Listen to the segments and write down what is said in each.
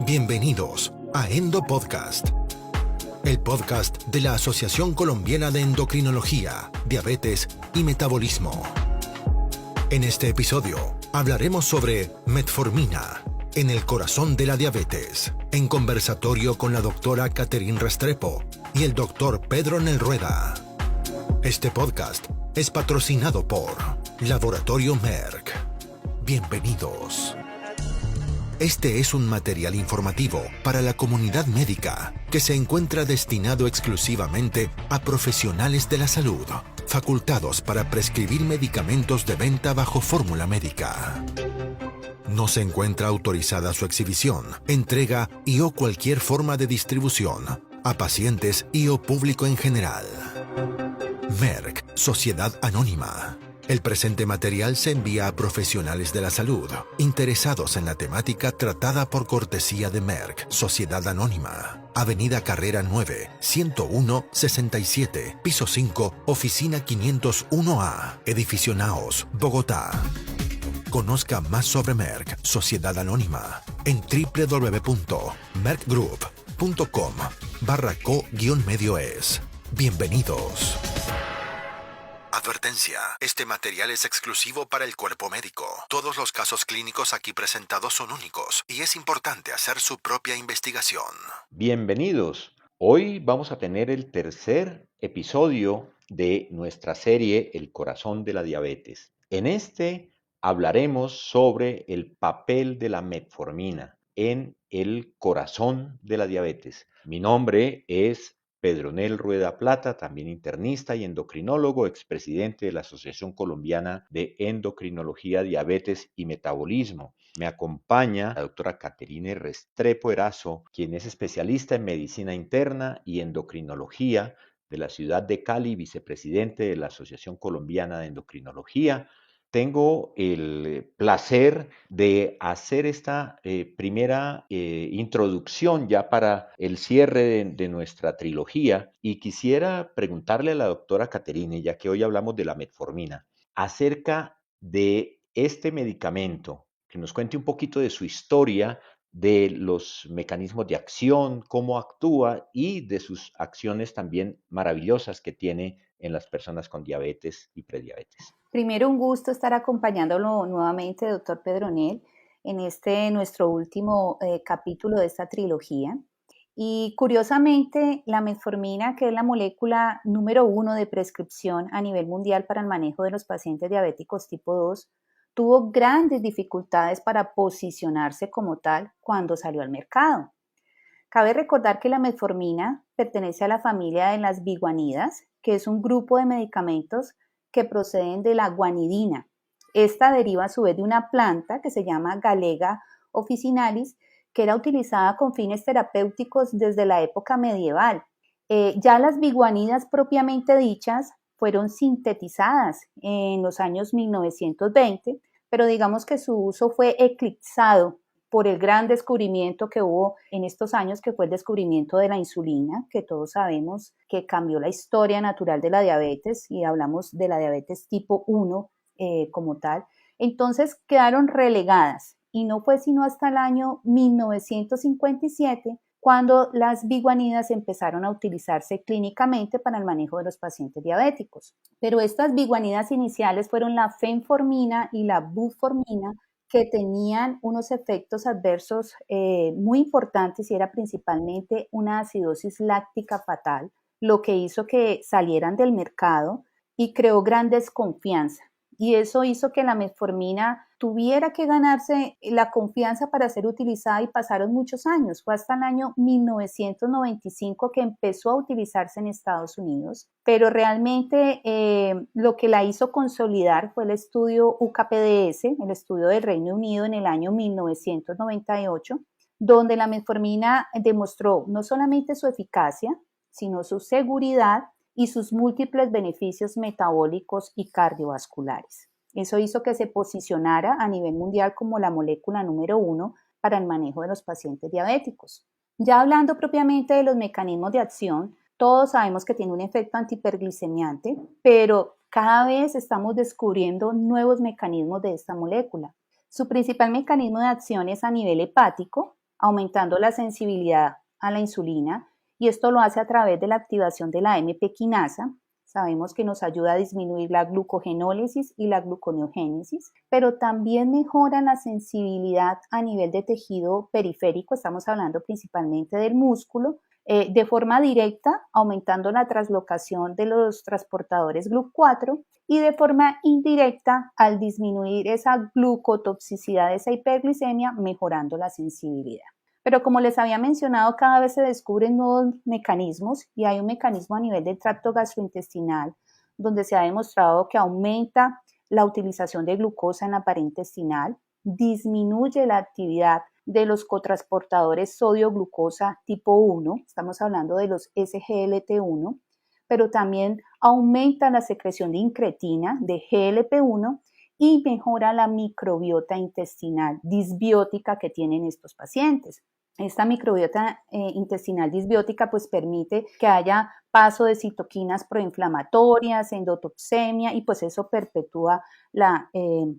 Bienvenidos a Endo Podcast, el podcast de la Asociación Colombiana de Endocrinología, Diabetes y Metabolismo. En este episodio hablaremos sobre metformina en el corazón de la diabetes, en conversatorio con la doctora Catherine Restrepo y el doctor Pedro Nel Rueda. Este podcast es patrocinado por Laboratorio Merck. Bienvenidos. Este es un material informativo para la comunidad médica que se encuentra destinado exclusivamente a profesionales de la salud, facultados para prescribir medicamentos de venta bajo fórmula médica. No se encuentra autorizada su exhibición, entrega y o cualquier forma de distribución a pacientes y o público en general. Merck, Sociedad Anónima. El presente material se envía a profesionales de la salud interesados en la temática tratada por cortesía de Merck, Sociedad Anónima. Avenida Carrera 9, 101, 67, piso 5, oficina 501A, Edificio Naos, Bogotá. Conozca más sobre Merck, Sociedad Anónima, en www.merckgroup.com/co-medio-es. Bienvenidos. Advertencia. Este material es exclusivo para el cuerpo médico. Todos los casos clínicos aquí presentados son únicos y es importante hacer su propia investigación. Bienvenidos. Hoy vamos a tener el tercer episodio de nuestra serie El corazón de la diabetes. En este hablaremos sobre el papel de la metformina en el corazón de la diabetes. Mi nombre es Pedro Nel Rueda Plata, también internista y endocrinólogo, expresidente de la Asociación Colombiana de Endocrinología, Diabetes y Metabolismo. Me acompaña la doctora Catherine Restrepo Erazo, quien es especialista en medicina interna y endocrinología de la ciudad de Cali, vicepresidente de la Asociación Colombiana de Endocrinología. Tengo el placer de hacer esta primera introducción ya para el cierre de nuestra trilogía y quisiera preguntarle a la doctora Catherine, ya que hoy hablamos de la metformina, acerca de este medicamento, que nos cuente un poquito de su historia, de los mecanismos de acción, cómo actúa y de sus acciones también maravillosas que tiene en las personas con diabetes y prediabetes. Primero, un gusto estar acompañándolo nuevamente, doctor Pedronel, en nuestro último capítulo de esta trilogía. Y curiosamente, la metformina, que es la molécula número 1 de prescripción a nivel mundial para el manejo de los pacientes diabéticos tipo 2, tuvo grandes dificultades para posicionarse como tal cuando salió al mercado. Cabe recordar que la metformina pertenece a la familia de las biguanidas, que es un grupo de medicamentos que proceden de la guanidina. Esta deriva a su vez de una planta que se llama Galega officinalis, que era utilizada con fines terapéuticos desde la época medieval. Ya las biguanidas propiamente dichas fueron sintetizadas en los años 1920, pero digamos que su uso fue eclipsado por el gran descubrimiento que hubo en estos años, que fue el descubrimiento de la insulina, que todos sabemos que cambió la historia natural de la diabetes y hablamos de la diabetes tipo 1 como tal. Entonces quedaron relegadas y no fue sino hasta el año 1957 cuando las biguanidas empezaron a utilizarse clínicamente para el manejo de los pacientes diabéticos. Pero estas biguanidas iniciales fueron la fenformina y la buformina, que tenían unos efectos adversos muy importantes y era principalmente una acidosis láctica fatal, lo que hizo que salieran del mercado y creó gran desconfianza. Y eso hizo que la metformina tuviera que ganarse la confianza para ser utilizada y pasaron muchos años. Fue hasta el año 1995 que empezó a utilizarse en Estados Unidos, pero realmente lo que la hizo consolidar fue el estudio UKPDS, el estudio del Reino Unido en el año 1998, donde la metformina demostró no solamente su eficacia, sino su seguridad y sus múltiples beneficios metabólicos y cardiovasculares. Eso hizo que se posicionara a nivel mundial como la molécula número 1 para el manejo de los pacientes diabéticos. Ya hablando propiamente de los mecanismos de acción, todos sabemos que tiene un efecto antihiperglicemiante, pero cada vez estamos descubriendo nuevos mecanismos de esta molécula. Su principal mecanismo de acción es a nivel hepático, aumentando la sensibilidad a la insulina, y esto lo hace a través de la activación de la AMP quinasa. Sabemos que nos ayuda a disminuir la glucogenólisis y la gluconeogénesis, pero también mejora la sensibilidad a nivel de tejido periférico, estamos hablando principalmente del músculo, de forma directa, aumentando la translocación de los transportadores GLUC4, y de forma indirecta, al disminuir esa glucotoxicidad, esa hiperglicemia, mejorando la sensibilidad. Pero como les había mencionado, cada vez se descubren nuevos mecanismos, y hay un mecanismo a nivel del tracto gastrointestinal donde se ha demostrado que aumenta la utilización de glucosa en la pared intestinal, disminuye la actividad de los cotransportadores sodio-glucosa tipo 1, estamos hablando de los SGLT1, pero también aumenta la secreción de incretina, de GLP-1, y mejora la microbiota intestinal disbiótica que tienen estos pacientes. Esta microbiota intestinal disbiótica pues permite que haya paso de citoquinas proinflamatorias, endotoxemia, y pues eso perpetúa la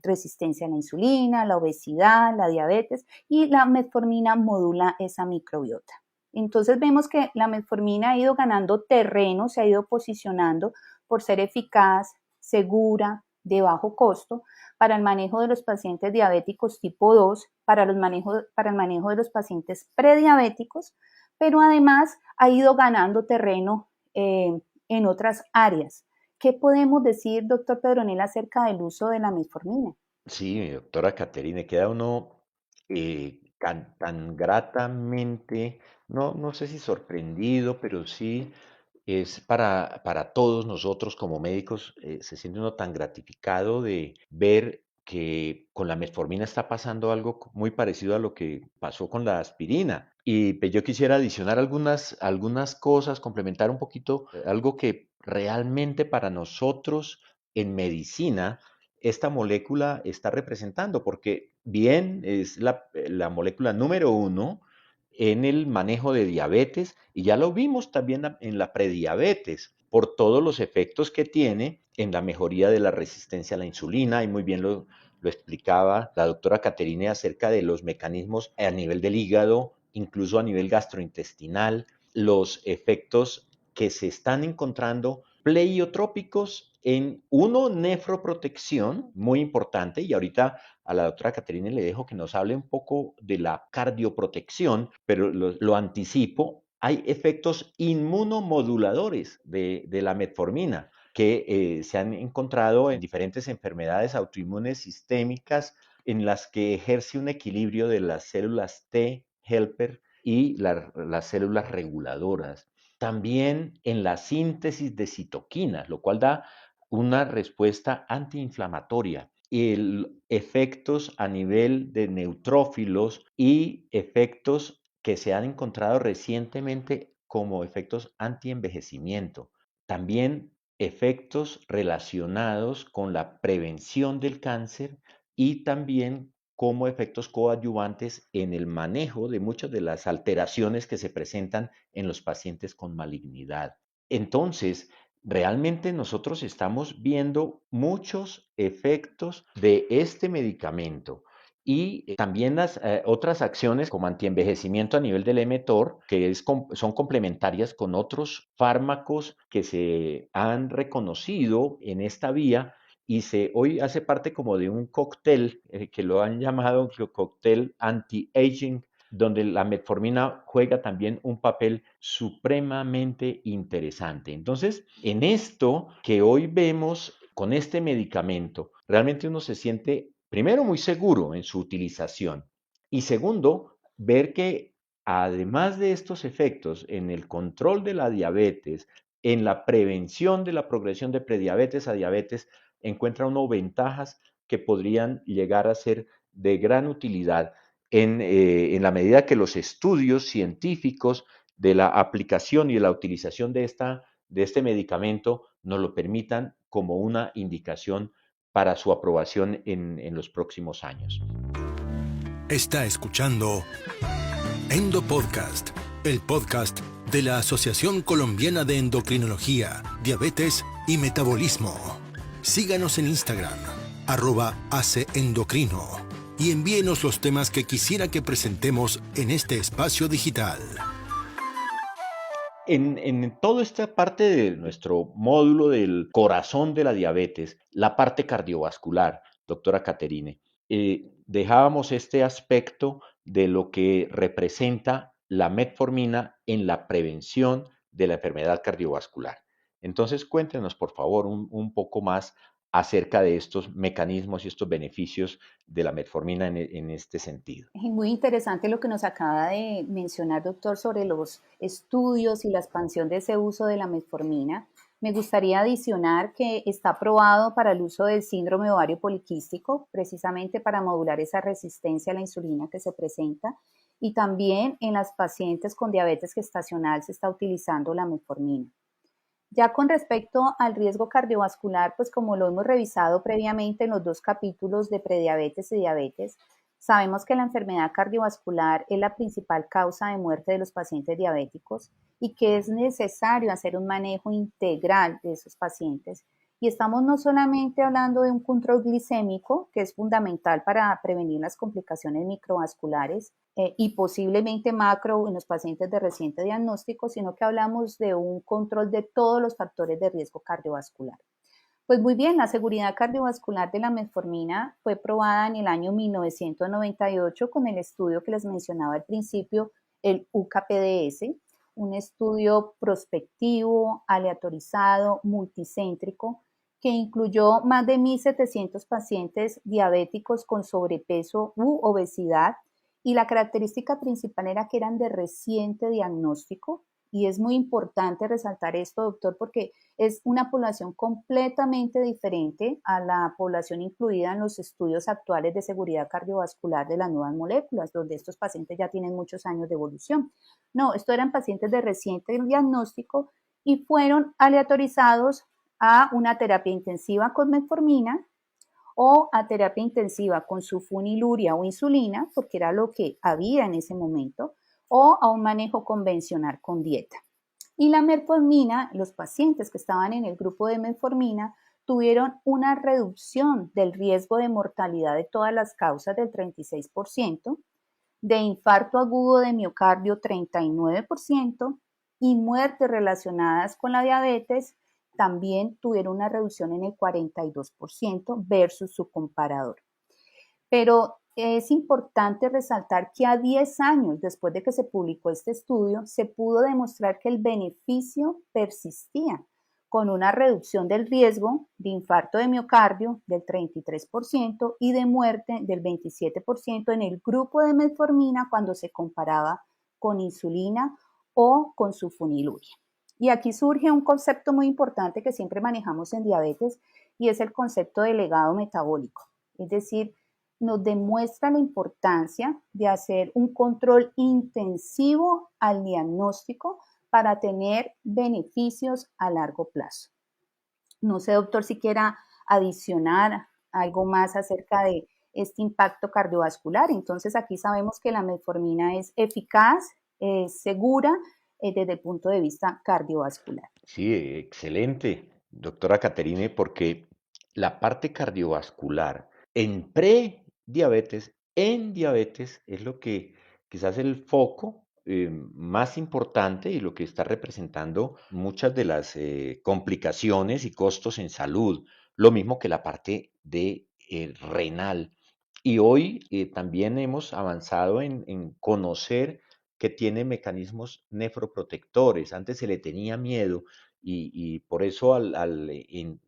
resistencia a la insulina, la obesidad, la diabetes, y la metformina modula esa microbiota. Entonces vemos que la metformina ha ido ganando terreno, se ha ido posicionando por ser eficaz, segura, de bajo costo para el manejo de los pacientes diabéticos tipo 2, para el manejo de los pacientes prediabéticos, pero además ha ido ganando terreno en otras áreas. ¿Qué podemos decir, doctor Pedronel, acerca del uso de la metformina? Sí, doctora Caterine, queda uno tan gratamente, no sé si sorprendido, pero sí es para todos nosotros como médicos, se siente uno tan gratificado de ver que con la metformina está pasando algo muy parecido a lo que pasó con la aspirina. Y pues, yo quisiera adicionar algunas cosas, complementar un poquito algo que realmente para nosotros en medicina esta molécula está representando, porque bien es la molécula número 1 en el manejo de diabetes, y ya lo vimos también en la prediabetes por todos los efectos que tiene en la mejoría de la resistencia a la insulina, y muy bien lo explicaba la doctora Caterine acerca de los mecanismos a nivel del hígado, incluso a nivel gastrointestinal, los efectos que se están encontrando pleiotrópicos en nefroprotección, muy importante, y ahorita a la doctora Caterine le dejo que nos hable un poco de la cardioprotección, pero lo anticipo, hay efectos inmunomoduladores de la metformina que se han encontrado en diferentes enfermedades autoinmunes sistémicas en las que ejerce un equilibrio de las células T helper y las células reguladoras. También en la síntesis de citoquinas, lo cual da una respuesta antiinflamatoria, y efectos a nivel de neutrófilos y efectos que se han encontrado recientemente como efectos antienvejecimiento. También efectos relacionados con la prevención del cáncer y también como efectos coadyuvantes en el manejo de muchas de las alteraciones que se presentan en los pacientes con malignidad. Entonces, realmente nosotros estamos viendo muchos efectos de este medicamento, y también las otras acciones como antienvejecimiento a nivel del mTOR, que son complementarias con otros fármacos que se han reconocido en esta vía, y hoy hace parte como de un cóctel que lo han llamado cóctel anti-aging, donde la metformina juega también un papel supremamente interesante. Entonces, en esto que hoy vemos con este medicamento, realmente uno se siente, primero, muy seguro en su utilización, y segundo, ver que además de estos efectos en el control de la diabetes, en la prevención de la progresión de prediabetes a diabetes, encuentra uno ventajas que podrían llegar a ser de gran utilidad en la medida que los estudios científicos de la aplicación y de la utilización de este medicamento nos lo permitan como una indicación para su aprobación en los próximos años. Está escuchando Endo Podcast, el podcast de la Asociación Colombiana de Endocrinología, Diabetes y Metabolismo. Síganos en Instagram, @ACEendocrino, y envíenos los temas que quisiera que presentemos en este espacio digital. En toda esta parte de nuestro módulo del corazón de la diabetes, la parte cardiovascular, doctora Caterine, dejábamos este aspecto de lo que representa la metformina en la prevención de la enfermedad cardiovascular. Entonces, cuéntenos, por favor, un poco más acerca de estos mecanismos y estos beneficios de la metformina en este sentido. Es muy interesante lo que nos acaba de mencionar, doctor, sobre los estudios y la expansión de ese uso de la metformina. Me gustaría adicionar que está aprobado para el uso del síndrome ovario poliquístico, precisamente para modular esa resistencia a la insulina que se presenta, y también en las pacientes con diabetes gestacional se está utilizando la metformina. Ya con respecto al riesgo cardiovascular, pues como lo hemos revisado previamente en los dos capítulos de prediabetes y diabetes, sabemos que la enfermedad cardiovascular es la principal causa de muerte de los pacientes diabéticos y que es necesario hacer un manejo integral de esos pacientes. Y estamos no solamente hablando de un control glicémico, que es fundamental para prevenir las complicaciones microvasculares, y posiblemente macro en los pacientes de reciente diagnóstico, sino que hablamos de un control de todos los factores de riesgo cardiovascular. Pues muy bien, la seguridad cardiovascular de la metformina fue probada en el año 1998 con el estudio que les mencionaba al principio, el UKPDS, un estudio prospectivo, aleatorizado, multicéntrico, que incluyó más de 1.700 pacientes diabéticos con sobrepeso u obesidad, y la característica principal era que eran de reciente diagnóstico, y es muy importante resaltar esto, doctor, porque es una población completamente diferente a la población incluida en los estudios actuales de seguridad cardiovascular de las nuevas moléculas, donde estos pacientes ya tienen muchos años de evolución. No, esto eran pacientes de reciente diagnóstico y fueron aleatorizados a una terapia intensiva con metformina o a terapia intensiva con sulfonilurea o insulina, porque era lo que había en ese momento, o a un manejo convencional con dieta. Y la metformina, los pacientes que estaban en el grupo de metformina tuvieron una reducción del riesgo de mortalidad de todas las causas del 36%, de infarto agudo de miocardio 39% y muertes relacionadas con la diabetes también tuvieron una reducción en el 42% versus su comparador. Pero es importante resaltar que a 10 años después de que se publicó este estudio, se pudo demostrar que el beneficio persistía con una reducción del riesgo de infarto de miocardio del 33% y de muerte del 27% en el grupo de metformina cuando se comparaba con insulina o con sulfonilurea. Y aquí surge un concepto muy importante que siempre manejamos en diabetes y es el concepto de legado metabólico. Es decir, nos demuestra la importancia de hacer un control intensivo al diagnóstico para tener beneficios a largo plazo. No sé, doctor, si quiera adicionar algo más acerca de este impacto cardiovascular. Entonces, aquí sabemos que la metformina es eficaz, es segura desde el punto de vista cardiovascular. Sí, excelente, doctora Caterine, porque la parte cardiovascular en prediabetes, en diabetes, es lo que quizás el foco más importante y lo que está representando muchas de las complicaciones y costos en salud, lo mismo que la parte de renal. Y hoy también hemos avanzado en conocer que tiene mecanismos nefroprotectores. Antes se le tenía miedo y por eso al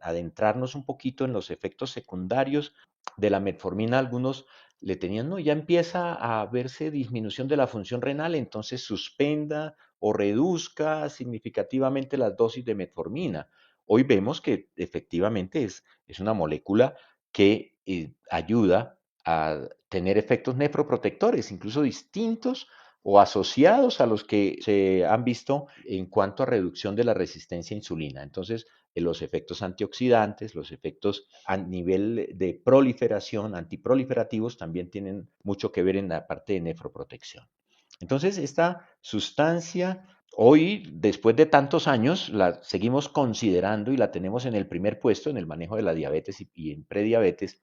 adentrarnos un poquito en los efectos secundarios de la metformina, algunos le tenían, no, ya empieza a verse disminución de la función renal, entonces suspenda o reduzca significativamente las dosis de metformina. Hoy vemos que efectivamente es una molécula que ayuda a tener efectos nefroprotectores, incluso distintos o asociados a los que se han visto en cuanto a reducción de la resistencia a insulina. Entonces, los efectos antioxidantes, los efectos a nivel de proliferación, antiproliferativos, también tienen mucho que ver en la parte de nefroprotección. Entonces, esta sustancia, hoy, después de tantos años, la seguimos considerando y la tenemos en el primer puesto en el manejo de la diabetes y en prediabetes,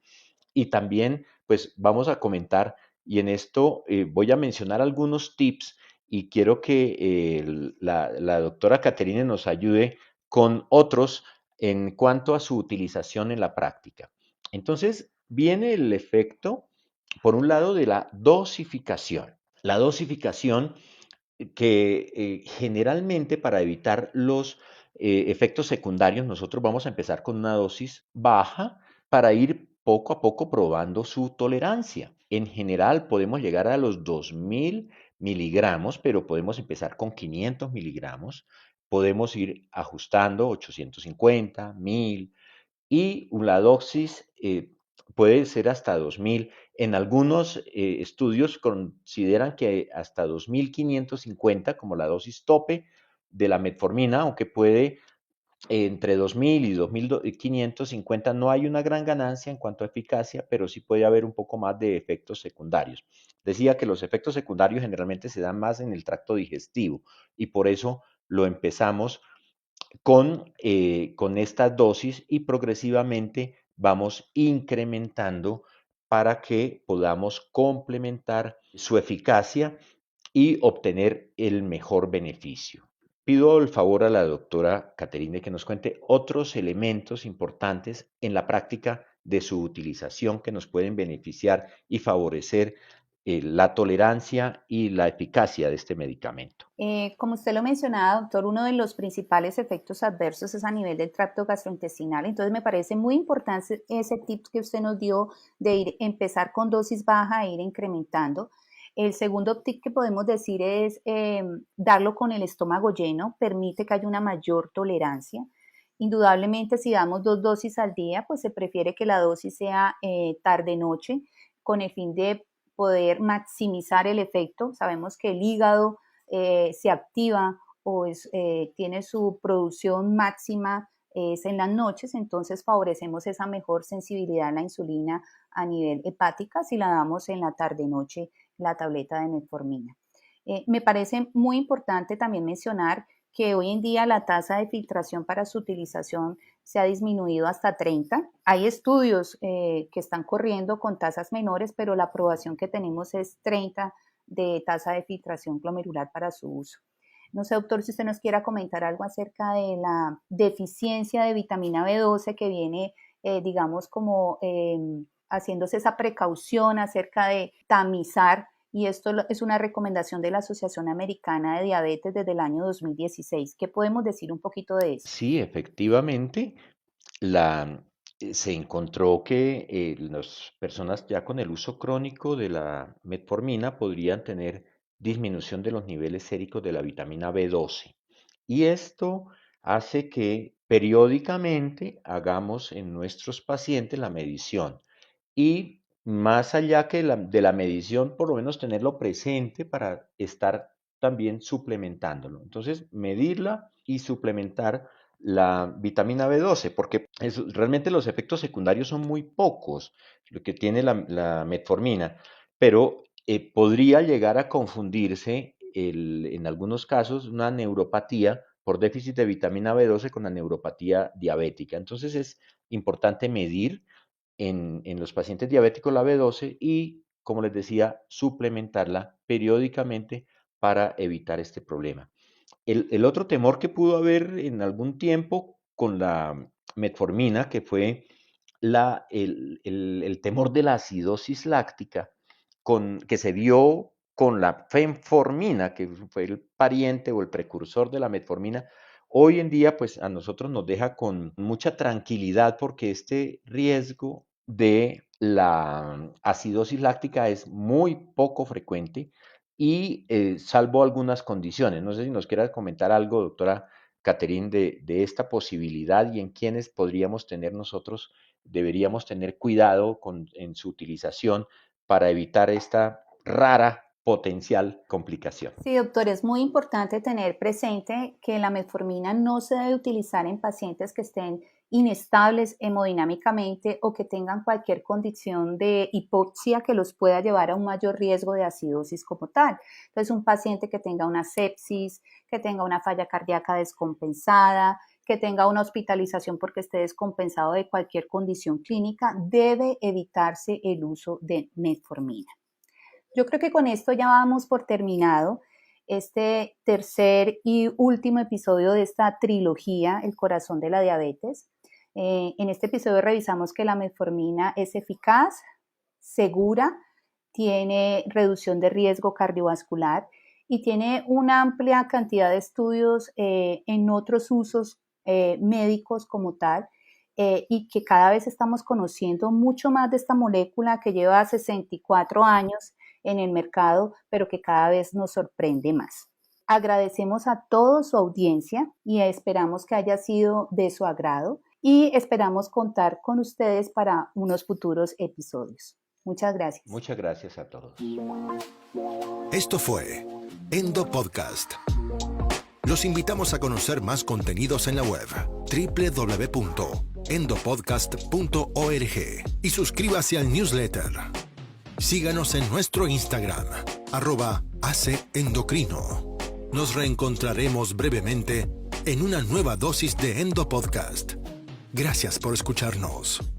y también pues vamos a comentar y en esto voy a mencionar algunos tips y quiero que la doctora Caterine nos ayude con otros en cuanto a su utilización en la práctica. Entonces, viene el efecto, por un lado, de la dosificación. La dosificación que generalmente para evitar los efectos secundarios, nosotros vamos a empezar con una dosis baja para ir poco a poco probando su tolerancia. En general podemos llegar a los 2000 miligramos, pero podemos empezar con 500 miligramos. Podemos ir ajustando 850, 1000 y la dosis puede ser hasta 2000. En algunos estudios consideran que hasta 2550 como la dosis tope de la metformina, aunque puede entre 2000 y 2550 no hay una gran ganancia en cuanto a eficacia, pero sí puede haber un poco más de efectos secundarios. Decía que los efectos secundarios generalmente se dan más en el tracto digestivo y por eso lo empezamos con esta dosis y progresivamente vamos incrementando para que podamos complementar su eficacia y obtener el mejor beneficio. Pido el favor a la doctora Caterine que nos cuente otros elementos importantes en la práctica de su utilización que nos pueden beneficiar y favorecer la tolerancia y la eficacia de este medicamento. Como usted lo mencionaba, doctor, uno de los principales efectos adversos es a nivel del tracto gastrointestinal. Entonces, me parece muy importante ese tip que usted nos dio de empezar con dosis baja e ir incrementando. El segundo tip que podemos decir es darlo con el estómago lleno, permite que haya una mayor tolerancia. Indudablemente, si damos 2 dosis al día, pues se prefiere que la dosis sea tarde-noche, con el fin de poder maximizar el efecto. Sabemos que el hígado se activa o tiene su producción máxima es en las noches, entonces favorecemos esa mejor sensibilidad a la insulina a nivel hepática si la damos en la tarde-noche, la tableta de metformina. Me parece muy importante también mencionar que hoy en día la tasa de filtración para su utilización se ha disminuido hasta 30. Hay estudios que están corriendo con tasas menores, pero la aprobación que tenemos es 30 de tasa de filtración glomerular para su uso. No sé, doctor, si usted nos quiera comentar algo acerca de la deficiencia de vitamina B12 que viene, digamos, como haciéndose esa precaución acerca de tamizar, y esto es una recomendación de la Asociación Americana de Diabetes desde el año 2016. ¿Qué podemos decir un poquito de eso? Sí, efectivamente, la, se encontró que las personas ya con el uso crónico de la metformina podrían tener disminución de los niveles séricos de la vitamina B12. Y esto hace que periódicamente hagamos en nuestros pacientes la medición. Y más allá que de la medición, por lo menos tenerlo presente para estar también suplementándolo. Entonces, medirla y suplementar la vitamina B12, porque realmente los efectos secundarios son muy pocos, lo que tiene la metformina, pero podría llegar a confundirse en algunos casos una neuropatía por déficit de vitamina B12 con la neuropatía diabética. Entonces es importante medir en los pacientes diabéticos la B12 y, como les decía, suplementarla periódicamente para evitar este problema. El otro temor que pudo haber en algún tiempo con la metformina, que fue el temor de la acidosis láctica, que se vio con la fenformina, que fue el pariente o el precursor de la metformina, hoy en día pues a nosotros nos deja con mucha tranquilidad porque este riesgo de la acidosis láctica es muy poco frecuente y salvo algunas condiciones. No sé si nos quieras comentar algo, doctora Caterine, de esta posibilidad y en quiénes podríamos tener nosotros, deberíamos tener cuidado en su utilización para evitar esta rara potencial complicación. Sí, doctor, es muy importante tener presente que la metformina no se debe utilizar en pacientes que estén inestables hemodinámicamente o que tengan cualquier condición de hipoxia que los pueda llevar a un mayor riesgo de acidosis como tal. Entonces, un paciente que tenga una sepsis, que tenga una falla cardíaca descompensada, que tenga una hospitalización porque esté descompensado de cualquier condición clínica, debe evitarse el uso de metformina. Yo creo que con esto ya vamos por terminado este tercer y último episodio de esta trilogía, El corazón de la diabetes. En este episodio revisamos que la metformina es eficaz, segura, tiene reducción de riesgo cardiovascular y tiene una amplia cantidad de estudios en otros usos médicos como tal, y que cada vez estamos conociendo mucho más de esta molécula que lleva 64 años en el mercado, pero que cada vez nos sorprende más. Agradecemos a toda su audiencia y esperamos que haya sido de su agrado y esperamos contar con ustedes para unos futuros episodios. Muchas gracias. Muchas gracias a todos. Esto fue Endo Podcast. Los invitamos a conocer más contenidos en la web www.endopodcast.org y suscríbase al newsletter. Síganos en nuestro Instagram, @ACEndocrino. Nos reencontraremos brevemente en una nueva dosis de Endo Podcast. Gracias por escucharnos.